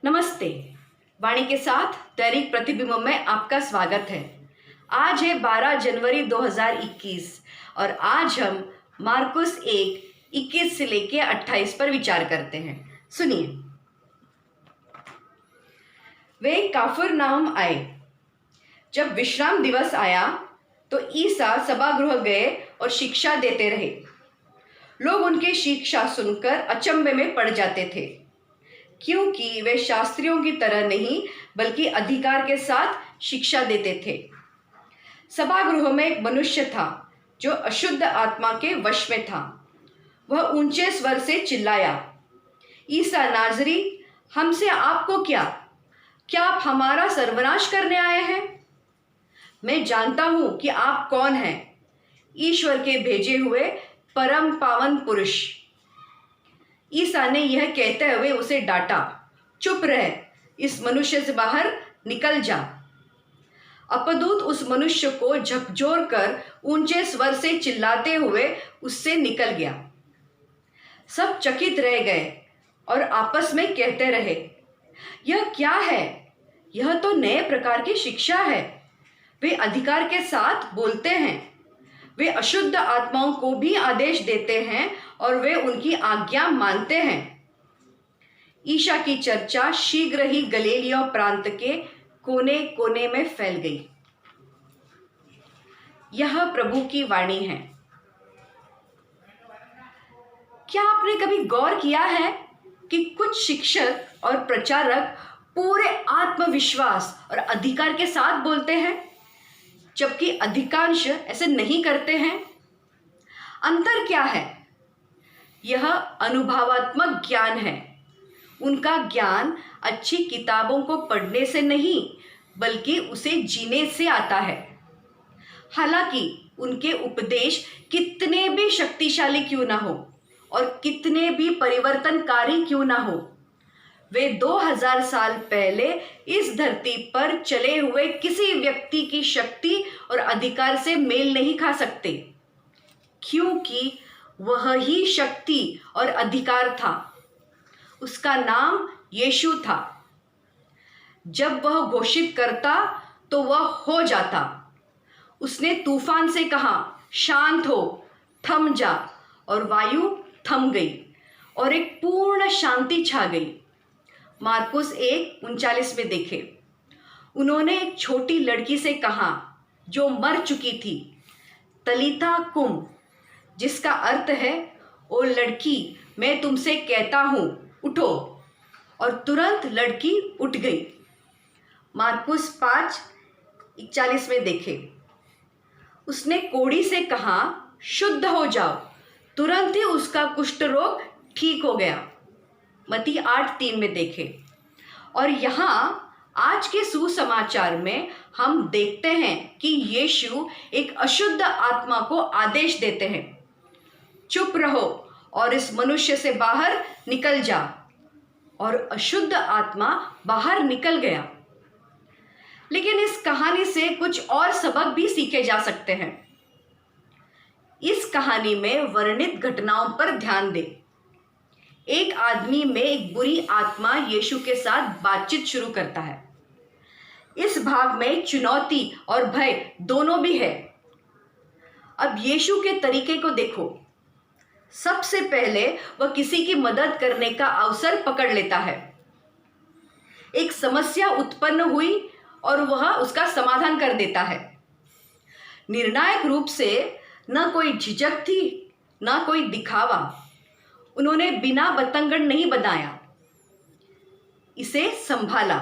नमस्ते। वाणी के साथ दैनिक प्रतिबिंब में आपका स्वागत है। आज है 12 जनवरी 2021 और आज हम मार्कुस 1:21 से लेकर 28 पर विचार करते हैं। सुनिए। वे काफरनाहूम आए। जब विश्राम दिवस आया तो ईसा सभागृह गए और शिक्षा देते रहे। लोग उनकी शिक्षा सुनकर अचंभे में पड़ जाते थे, क्योंकि वे शास्त्रियों की तरह नहीं बल्कि अधिकार के साथ शिक्षा देते थे। सभागृह में एक मनुष्य था जो अशुद्ध आत्मा के वश में था। वह ऊंचे स्वर से चिल्लाया, ईसा नाज़री, हमसे आपको क्या? क्या आप हमारा सर्वनाश करने आए हैं? मैं जानता हूं कि आप कौन हैं, ईश्वर के भेजे हुए परम पावन पुरुष। ईसा ने यह कहते हुए उसे डांटा, चुप रह, इस मनुष्य से बाहर निकल जा। अपदूत उस मनुष्य को झकझोर कर ऊंचे स्वर से चिल्लाते हुए उससे निकल गया। सब चकित रह गए और आपस में कहते रहे, यह क्या है? यह तो नए प्रकार की शिक्षा है। वे अधिकार के साथ बोलते हैं। वे अशुद्ध आत्माओं को भी आदेश देते हैं और वे उनकी आज्ञा मानते हैं। ईसा की चर्चा शीघ्र ही गलीलिया प्रांत के कोने कोने में फैल गई। यह प्रभु की वाणी है। क्या आपने कभी गौर किया है कि कुछ शिक्षक और प्रचारक पूरे आत्मविश्वास और अधिकार के साथ बोलते हैं, जबकि अधिकांश ऐसे नहीं करते हैं? अंतर क्या है? यह अनुभवात्मक ज्ञान है। उनका ज्ञान अच्छी किताबों को पढ़ने से नहीं बल्कि उसे जीने से आता है। हालांकि उनके उपदेश कितने भी शक्तिशाली क्यों ना हो और कितने भी परिवर्तनकारी क्यों ना हो, वे 2000 साल पहले इस धरती पर चले हुए किसी व्यक्ति की शक्ति और अधिकार से मेल नहीं खा सकते, क्योंकि वह ही शक्ति और अधिकार था। उसका नाम यीशु था। जब वह घोषित करता तो वह हो जाता। उसने तूफान से कहा, शांत हो, थम जा, और वायु थम गई और एक पूर्ण शांति छा गई। मार्कुस 1:39 में देखे। उन्होंने एक छोटी लड़की से कहा जो मर चुकी थी, तलीता कुम, जिसका अर्थ है, ओ लड़की, मैं तुमसे कहता हूँ, उठो। और तुरंत लड़की उठ गई। मार्कुस 5:41 में देखे। उसने कोढ़ी से कहा, शुद्ध हो जाओ। तुरंत ही उसका कुष्ठ रोग ठीक हो गया। मत्ती 8:3 में देखे। और यहाँ आज के सुसमाचार में हम देखते हैं कि यीशु एक अशुद्ध आत्मा को आदेश देते हैं, चुप रहो और इस मनुष्य से बाहर निकल जा। और अशुद्ध आत्मा बाहर निकल गया। लेकिन इस कहानी से कुछ और सबक भी सीखे जा सकते हैं। इस कहानी में वर्णित घटनाओं पर ध्यान दें। एक आदमी में एक बुरी आत्मा यीशु के साथ बातचीत शुरू करता है। इस भाग में चुनौती और भय दोनों भी है। अब यीशु के तरीके को देखो। सबसे पहले वह किसी की मदद करने का अवसर पकड़ लेता है। एक समस्या उत्पन्न हुई और वह उसका समाधान कर देता है। निर्णायक रूप से न कोई झिझक थी, न कोई दिखावा। उन्होंने बिना बतंगड़ नहीं बनाया, इसे संभाला।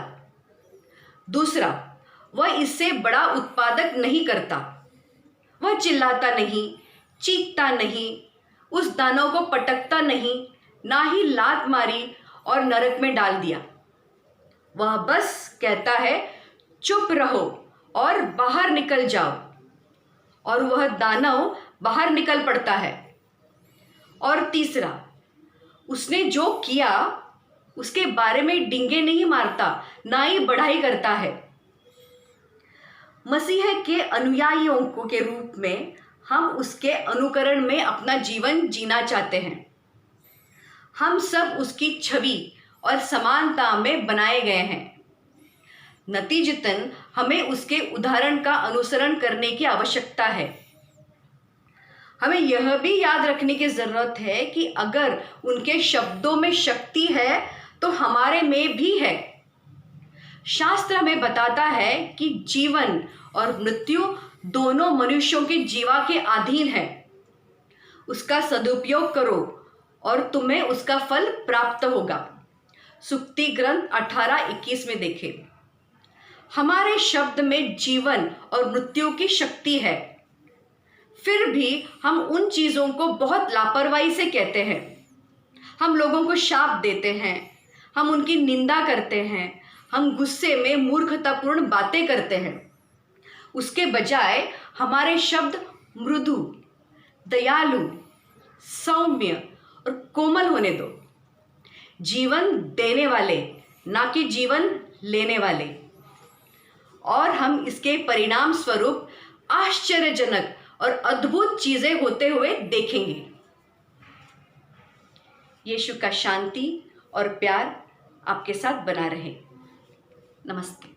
दूसरा, वह इससे बड़ा उत्पादक नहीं करता। वह चिल्लाता नहीं, चीखता नहीं, उस दानव को पटकता नहीं, ना ही लात मारी और नरक में डाल दिया। वह बस कहता है, चुप रहो और बाहर निकल जाओ। और वह दानव बाहर निकल पड़ता है। और तीसरा, उसने जो किया उसके बारे में डिंगे नहीं मारता, ना ही बढ़ाई करता है। मसीह के अनुयायियों के रूप में हम उसके अनुकरण में अपना जीवन जीना चाहते हैं। हम सब उसकी छवि और समानता में बनाए गए हैं। नतीजतन हमें उसके उदाहरण का अनुसरण करने की आवश्यकता है। हमें यह भी याद रखने की जरूरत है कि अगर उनके शब्दों में शक्ति है तो हमारे में भी है। शास्त्र हमें बताता है कि जीवन और मृत्यु दोनों मनुष्यों के जीवा के अधीन है। उसका सदुपयोग करो और तुम्हें उसका फल प्राप्त होगा। सुक्ति ग्रंथ 18:21 में देखें। हमारे शब्द में जीवन और मृत्यु की शक्ति है, फिर भी हम उन चीज़ों को बहुत लापरवाही से कहते हैं। हम लोगों को शाप देते हैं, हम उनकी निंदा करते हैं, हम गुस्से में मूर्खतापूर्ण बातें करते हैं। उसके बजाय हमारे शब्द मृदु, दयालु, सौम्य और कोमल होने दो, जीवन देने वाले, ना कि जीवन लेने वाले। और हम इसके परिणाम स्वरूप आश्चर्यजनक और अद्भुत चीजें होते हुए देखेंगे। यीशु का शांति और प्यार आपके साथ बना रहे। नमस्ते।